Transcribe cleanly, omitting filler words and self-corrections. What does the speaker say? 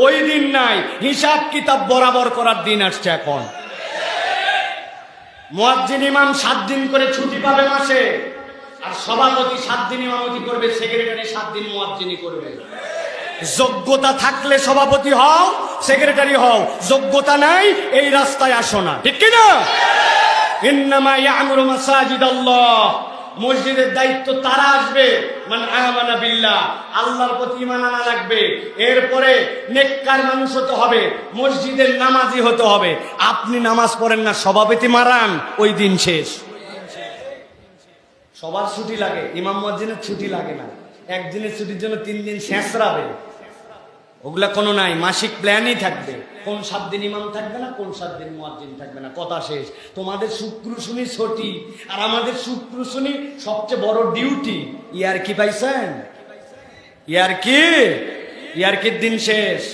ওই দিন নাই, হিসাব কিতাব বরাবর করার দিন আসছে এখন। মুয়াজ্জিন ইমাম 7 দিন করে ছুটি পাবে মাসে, আর সভাপতি 7 দিন ইমামতি করবে, সেক্রেটারি 7 দিন মুয়াজ্জিনি করবে। যোগ্যতা থাকলে সভাপতি হও, সেক্রেটারি হও, যোগ্যতা নাই এই রাস্তায় আসো না, ঠিক কি না? ইন্নামা ইয়ামুরু মাসাজিদাল্লাহ, মসজিদের দায়িত্ব তারা আসবে মান আমানা বিল্লাহ, আল্লাহর প্রতি ঈমান আনা লাগবে। এরপরে নেককার মানুষ হতে হবে, মসজিদের নামাজি হতে হবে। আপনি নামাজ পড়েন না, সভাপতি মারান, ওই দিন শেষ। সবার ছুটি লাগে, ইমাম মুয়াজ্জিনের ছুটি লাগে না। একদিনের ছুটির জন্য 3 দিন শেষরাবে, ওগুলা কোনো নাই, মাসিক প্ল্যানই থাকবে। কোন 7 দিন ইমাম থাকবে না, কোন 7 দিন মুয়াজ্জিন থাকবে না, কথা শেষ। তোমাদের শুক্র শনি ছুটি, আর আমাদের শুক্র শনি সবচেয়ে বড় ডিউটি। ইয়ার কি পাইছেন? ইয়ার কি? ইয়ার কি দিন শেষ।